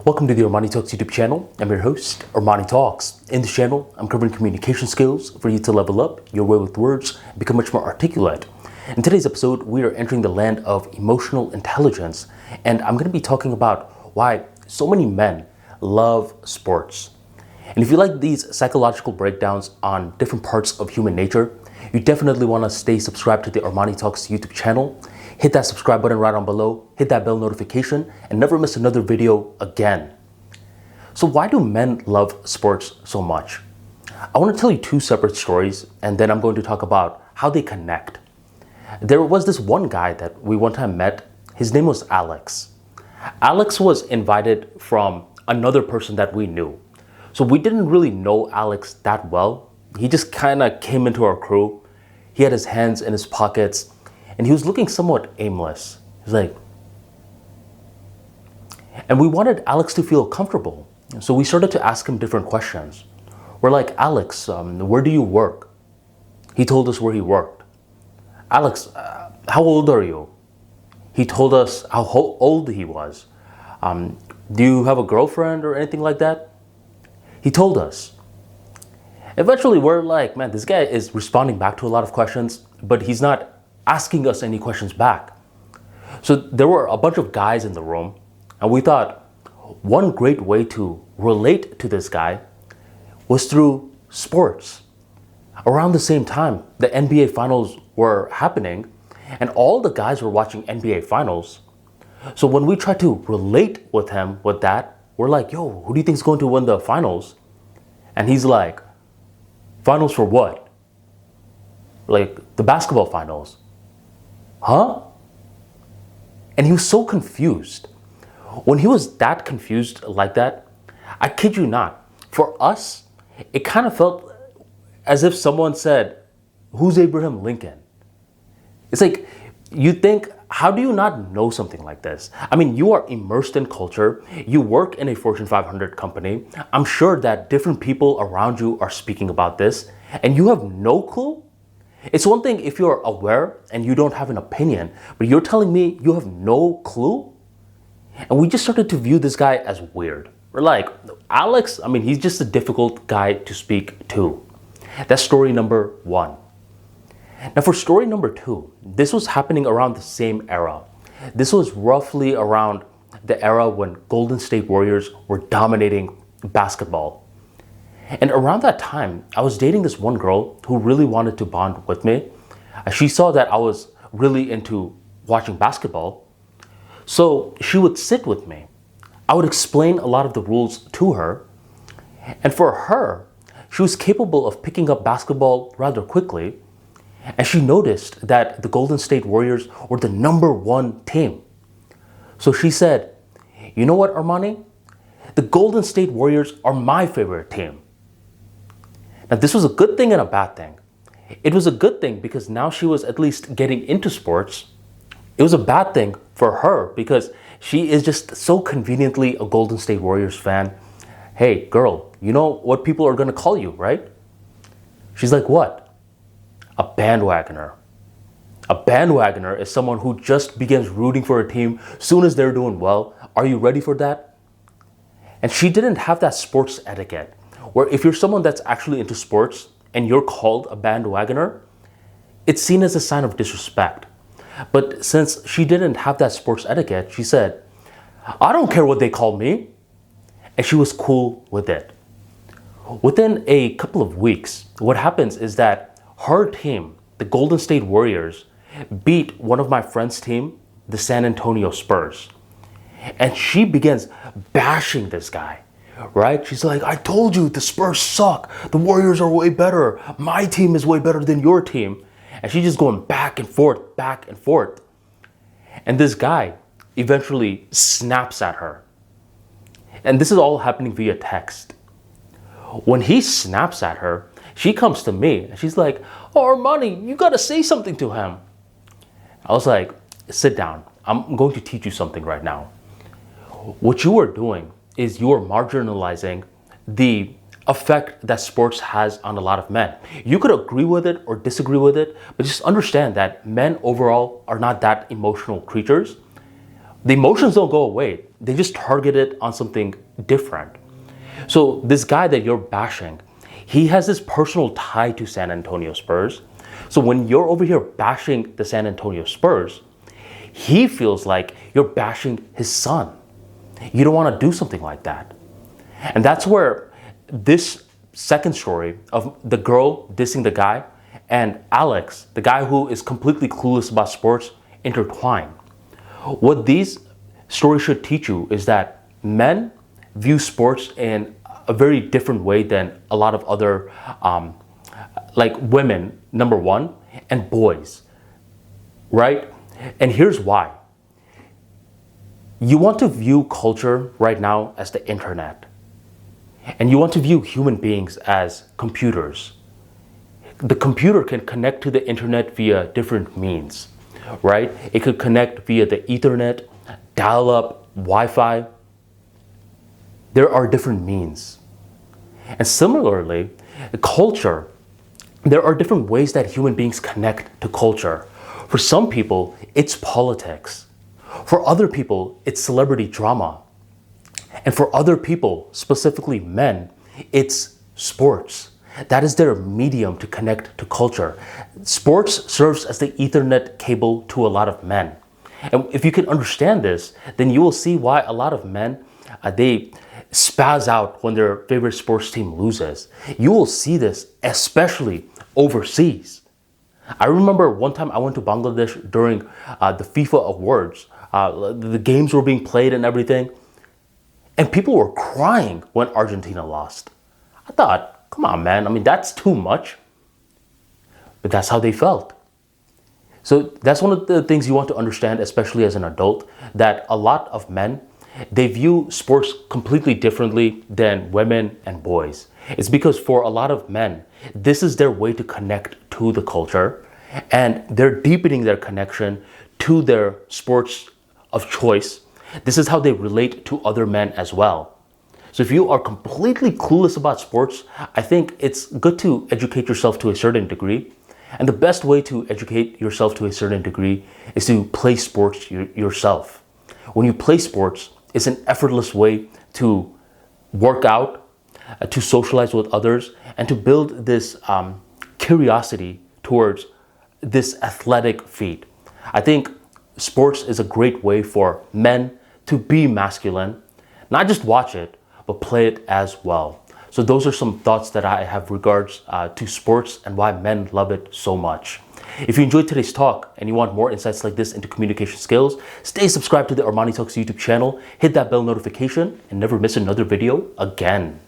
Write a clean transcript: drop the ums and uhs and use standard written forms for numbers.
Welcome to the ArmaniTalks YouTube channel. I'm your host, ArmaniTalks. In this channel, I'm covering communication skills for you to level up your way with words and become much more articulate. In today's episode, we are entering the land of emotional intelligence, and I'm going to be talking about why so many men love sports. And if you like these psychological breakdowns on different parts of human nature, you definitely want to stay subscribed to the ArmaniTalks YouTube channel. Hit that subscribe button right on below, hit that bell notification, and never miss another video again. So why do men love sports so much? I want to tell you two separate stories, and then I'm going to talk about how they connect. There was this one guy that we one time met. His name was Alex. Alex was invited from another person that we knew. So we didn't really know Alex that well. He just kind of came into our crew. He had his hands in his pockets, and he was looking somewhat aimless. He was like, and we wanted Alex to feel comfortable. So we started to ask him different questions. We're like, Alex, where do you work? He told us where he worked. Alex, how old are you? He told us how old he was. Do you have a girlfriend or anything like that? He told us. Eventually, we're like, man, this guy is responding back to a lot of questions, but he's not asking us any questions back. So there were a bunch of guys in the room, and we thought one great way to relate to this guy was through sports. Around the same time, the NBA finals were happening, and all the guys were watching NBA finals. So when we tried to relate with him with that, we're like, yo, who do you think is going to win the finals? And he's like, finals for what? Like the basketball finals. Huh? And he was so confused. When he was that confused like that, I kid you not, for us, it kind of felt as if someone said, who's Abraham Lincoln? It's like, you think, how do you not know something like this? I mean, you are immersed in culture. You work in a Fortune 500 company. I'm sure that different people around you are speaking about this, and you have no clue? It's one thing if you're aware and you don't have an opinion, but you're telling me you have no clue? And we just started to view this guy as weird. We're like, Alex, I mean, he's just a difficult guy to speak to. That's story number one. Now for story number two, this was happening around the same era. This was roughly around the era when Golden State Warriors were dominating basketball. And around that time, I was dating this one girl who really wanted to bond with me. She saw that I was really into watching basketball. So she would sit with me. I would explain a lot of the rules to her. And for her, she was capable of picking up basketball rather quickly. And she noticed that the Golden State Warriors were the #1 team. So she said, you know what, Armani? The Golden State Warriors are my favorite team. Now, this was a good thing and a bad thing. It was a good thing because now she was at least getting into sports. It was a bad thing for her because she is just so conveniently a Golden State Warriors fan. Hey, girl, you know what people are going to call you, right? She's like, what? A bandwagoner. A bandwagoner is someone who just begins rooting for a team soon as they're doing well. Are you ready for that? And she didn't have that sports etiquette, where if you're someone that's actually into sports and you're called a bandwagoner, it's seen as a sign of disrespect. But since she didn't have that sports etiquette, she said, I don't care what they call me. And she was cool with it. Within a couple of weeks, what happens is that her team, the Golden State Warriors, beat one of my friend's team, the San Antonio Spurs. And she begins bashing this guy. Right? She's like, I told you the Spurs suck. The Warriors are way better. My team is way better than your team. And she's just going back and forth, back and forth. And this guy eventually snaps at her. And this is all happening via text. When he snaps at her, she comes to me and she's like, oh, Armani, you got to say something to him. I was like, sit down. I'm going to teach you something right now. What you are doing is you are marginalizing the effect that sports has on a lot of men. You could agree with it or disagree with it, but just understand that men overall are not that emotional creatures. The emotions don't go away. they just target it on something different. So this guy that you're bashing, he has this personal tie to San Antonio Spurs. So when you're over here bashing the San Antonio Spurs, he feels like you're bashing his son. You don't want to do something like that. And that's where this second story of the girl dissing the guy and Alex, the guy who is completely clueless about sports, intertwine. What these stories should teach you is that men view sports in a very different way than a lot of other like women, number one, and boys, right? And here's why. You want to view culture right now as the internet. And you want to view human beings as computers. The computer can connect to the internet via different means, right? It could connect via the Ethernet, dial-up, Wi-Fi. There are different means. And similarly, culture, there are different ways that human beings connect to culture. For some people, it's politics. For other people, it's celebrity drama. And for other people, specifically men, it's sports. That is their medium to connect to culture. Sports serves as the Ethernet cable to a lot of men. And if you can understand this, then you will see why a lot of men, they spaz out when their favorite sports team loses. You will see this especially overseas. I remember one time I went to Bangladesh during the FIFA awards. The games were being played and everything. And people were crying when Argentina lost. I thought, come on, man. I mean, that's too much. But that's how they felt. So that's one of the things you want to understand, especially as an adult, that a lot of men, they view sports completely differently than women and boys. It's because for a lot of men, this is their way to connect to the culture, and they're deepening their connection to their sports of choice. This is how they relate to other men as well. So if you are completely clueless about sports, I think it's good to educate yourself to a certain degree. And the best way to educate yourself to a certain degree is to play sports yourself. When you play sports, it's an effortless way to work out, to socialize with others, and to build this curiosity towards this athletic feat. I think sports is a great way for men to be masculine, not just watch it, but play it as well. So those are some thoughts that I have regards to sports and why men love it so much. If you enjoyed today's talk and you want more insights like this into communication skills, stay subscribed to the ArmaniTalks YouTube channel, hit that bell notification, and never miss another video again.